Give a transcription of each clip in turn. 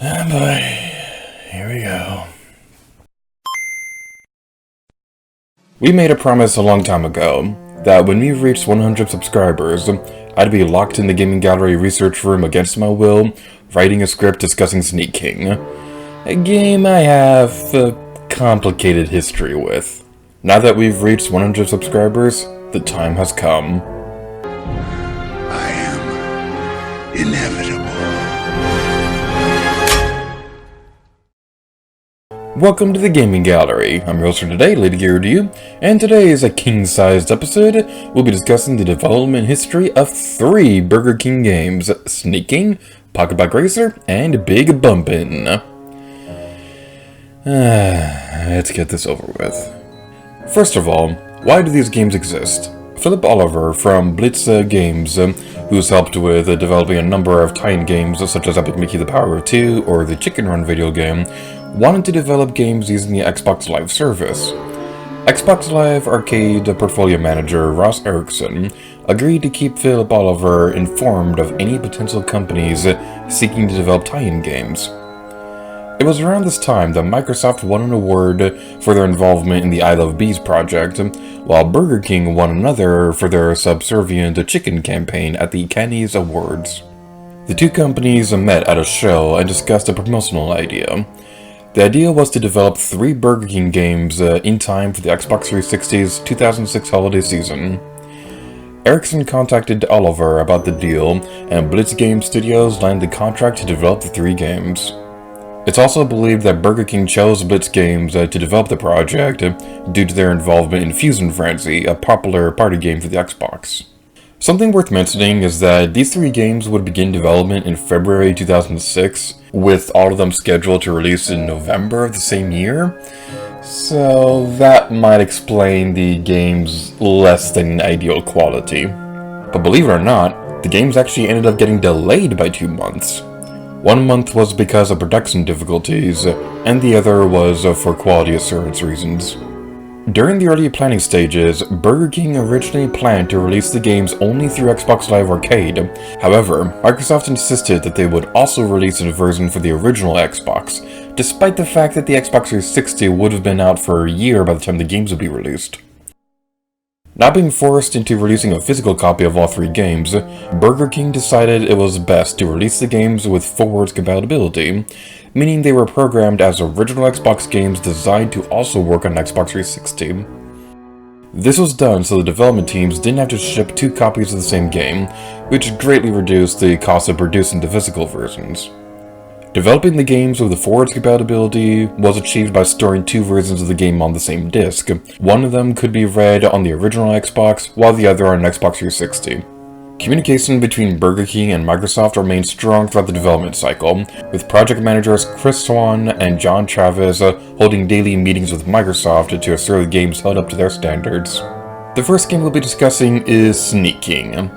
Oh boy, here we go. We made a promise a long time ago that when we reached 100 subscribers, I'd be locked in the Gaming Gallery research room against my will, writing a script discussing Sneak King, a game I have a complicated history with. Now that we've reached 100 subscribers, the time has come. I am inevitable. Welcome to the Gaming Gallery. I'm your host for today, Lady Gyrudu, and today is a king-sized episode. We'll be discussing the development history of 3 Burger King games: Sneak King, Pocket Bike Racer, and Big Bumpin'. Let's get this over with. First of all, why do these games exist? Philip Oliver from Blitz Games, who's helped with developing a number of tie-in games such as Epic Mickey the Power of 2 or the Chicken Run video game, wanted to develop games using the Xbox Live service. Xbox Live Arcade portfolio manager Ross Erickson agreed to keep Philip Oliver informed of any potential companies seeking to develop tie-in games. It was around this time that Microsoft won an award for their involvement in the I Love Bees project, while Burger King won another for their Subservient Chicken campaign at the Cannes Awards. The two companies met at a show and discussed a promotional idea. The idea was to develop 3 Burger King games in time for the Xbox 360's 2006 holiday season. Erickson contacted Oliver about the deal, and Blitz Game Studios landed the contract to develop the 3 games. It's also believed that Burger King chose Blitz Games to develop the project due to their involvement in Fusion Frenzy, a popular party game for the Xbox. Something worth mentioning is that these 3 games would begin development in February 2006, with all of them scheduled to release in November of the same year, so that might explain the game's less than ideal quality. But believe it or not, the games actually ended up getting delayed by 2 months. 1 month was because of production difficulties, and the other was for quality assurance reasons. During the early planning stages, Burger King originally planned to release the games only through Xbox Live Arcade. However, Microsoft insisted that they would also release a version for the original Xbox, despite the fact that the Xbox 360 would have been out for a year by the time the games would be released. Not being forced into releasing a physical copy of all 3 games, Burger King decided it was best to release the games with forwards compatibility, meaning they were programmed as original Xbox games designed to also work on Xbox 360. This was done so the development teams didn't have to ship 2 copies of the same game, which greatly reduced the cost of producing the physical versions. Developing the games with the forwards compatibility was achieved by storing 2 versions of the game on the same disc. One of them could be read on the original Xbox, while the other on Xbox 360. Communication between Burger King and Microsoft remained strong throughout the development cycle, with project managers Chris Swan and John Travis holding daily meetings with Microsoft to assure the games held up to their standards. The first game we'll be discussing is Sneak King.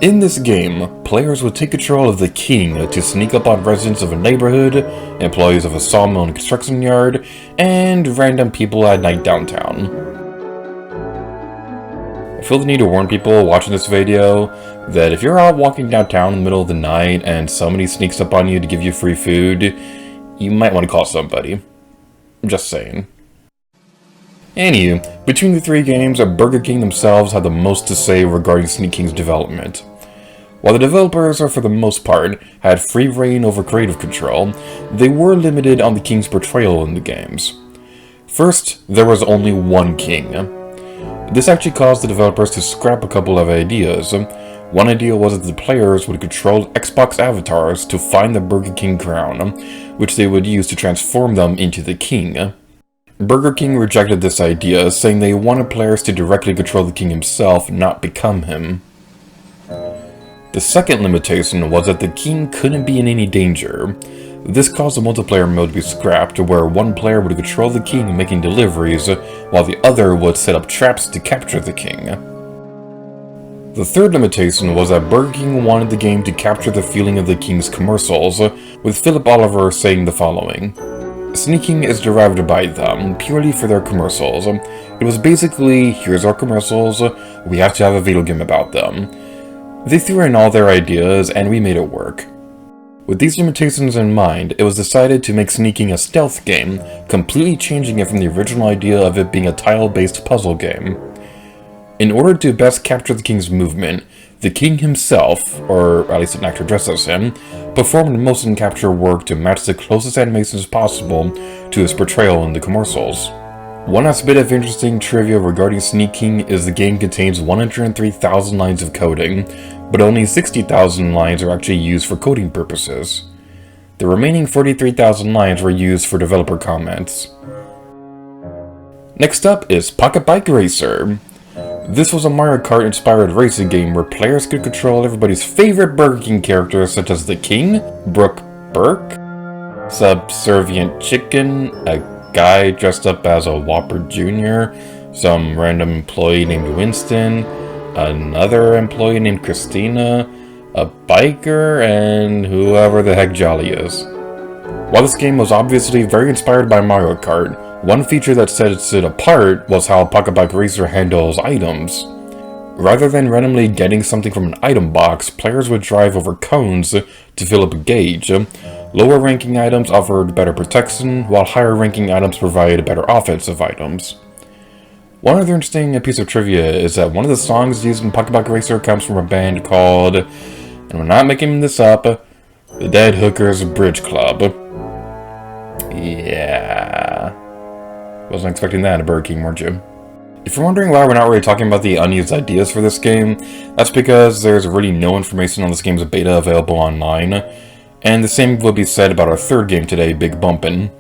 In this game, players would take control of the king to sneak up on residents of a neighborhood, employees of a sawmill and construction yard, and random people at night downtown. I feel the need to warn people watching this video that if you're out walking downtown in the middle of the night and somebody sneaks up on you to give you free food, you might want to call somebody. I'm just saying. Anywho, between the 3 games, Burger King themselves had the most to say regarding Sneak King's development. While the developers, for the most part, had free reign over creative control, they were limited on the king's portrayal in the games. First, there was only one king. This actually caused the developers to scrap a couple of ideas. One idea was that the players would control Xbox avatars to find the Burger King crown, which they would use to transform them into the king. Burger King rejected this idea, saying they wanted players to directly control the king himself, not become him. The second limitation was that the king couldn't be in any danger. This caused the multiplayer mode to be scrapped, where one player would control the king making deliveries, while the other would set up traps to capture the king. The third limitation was that Burger King wanted the game to capture the feeling of the king's commercials, with Philip Oliver saying the following: Sneak King is derived by them, purely for their commercials. It was basically, here's our commercials, we have to have a video game about them. They threw in all their ideas, and we made it work. With these limitations in mind, it was decided to make Sneaking a stealth game, completely changing it from the original idea of it being a tile-based puzzle game. In order to best capture the king's movement, the king himself, or at least an actor dressed as him, performed motion capture work to match the closest animations possible to his portrayal in the commercials. One last bit of interesting trivia regarding Sneaking is the game contains 103,000 lines of coding, but only 60,000 lines are actually used for coding purposes. The remaining 43,000 lines were used for developer comments. Next up is Pocket Bike Racer. This was a Mario Kart inspired racing game where players could control everybody's favorite Burger King characters such as the King, Brooke Burke, Subservient Chicken, a guy dressed up as a Whopper Jr., some random employee named Winston, another employee named Christina, a biker, and whoever the heck Jolly is. While this game was obviously very inspired by Mario Kart, one feature that sets it apart was how Pocket Bike Racer handles items. Rather than randomly getting something from an item box, players would drive over cones to fill up a gauge. Lower ranking items offered better protection, while higher ranking items provided better offensive items. One other interesting piece of trivia is that one of the songs used in Pocket Bike Racer comes from a band called, and we're not making this up, the Dead Hookers Bridge Club. Yeah. Wasn't expecting that in a Burger King, weren't you? If you're wondering why we're not really talking about the unused ideas for this game, that's because there's really no information on this game's beta available online, and the same will be said about our third game today, Big Bumpin'.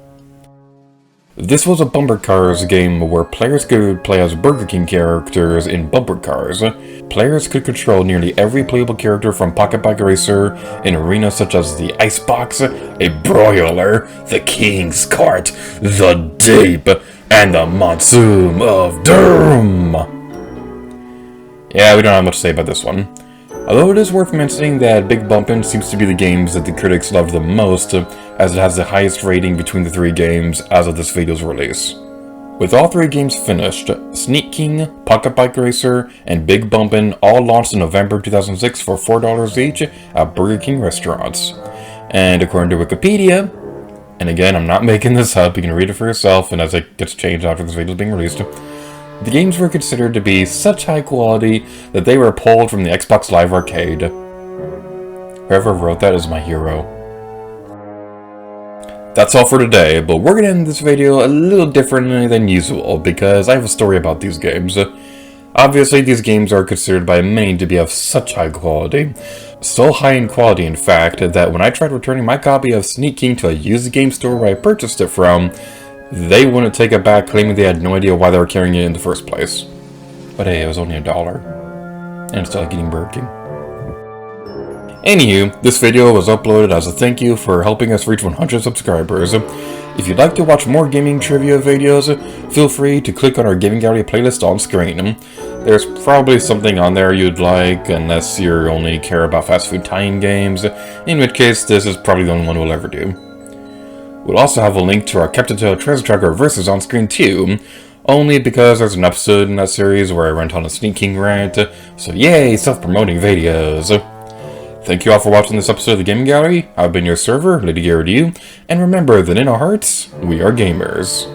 This was a bumper cars game where players could play as Burger King characters in bumper cars. Players could control nearly every playable character from Pocket Bike Racer in arenas such as the Icebox, a Broiler, the King's Cart, the Deep, and the Monsoon of Doom. Yeah, we don't have much to say about this one. Although it is worth mentioning that Big Bumpin' seems to be the games that the critics love the most, as it has the highest rating between the three games as of this video's release. With all three games finished, Sneaking, Pocket Bike Racer, and Big Bumpin' all launched in November 2006 for $4 each at Burger King restaurants. And according to Wikipedia, and again, I'm not making this up, you can read it for yourself, and as it gets changed after this video is being released, the games were considered to be such high quality that they were pulled from the Xbox Live Arcade. Whoever wrote that is my hero. That's all for today, but we're going to end this video a little differently than usual because I have a story about these games. Obviously, these games are considered by many to be of such high quality. So high in quality, in fact, that when I tried returning my copy of Sneaking to a used game store where I purchased it from, they wouldn't take it back, claiming they had no idea why they were carrying it in the first place. But hey, it was only $1. And it's still like eating Burger King. Anywho, this video was uploaded as a thank you for helping us reach 100 subscribers. If you'd like to watch more gaming trivia videos, feel free to click on our Gaming Gallery playlist on screen. There's probably something on there you'd like, unless you only care about fast food tie-in games, in which case this is probably the only one we'll ever do. We'll also have a link to our Captain Tail Treasure Tracker Versus on screen too, only because there's an episode in that series where I went on a Sneaking rant, so yay, self-promoting videos. Thank you all for watching this episode of the Gaming Gallery. I've been your server, Lady Garrett, and remember that in our hearts, we are gamers.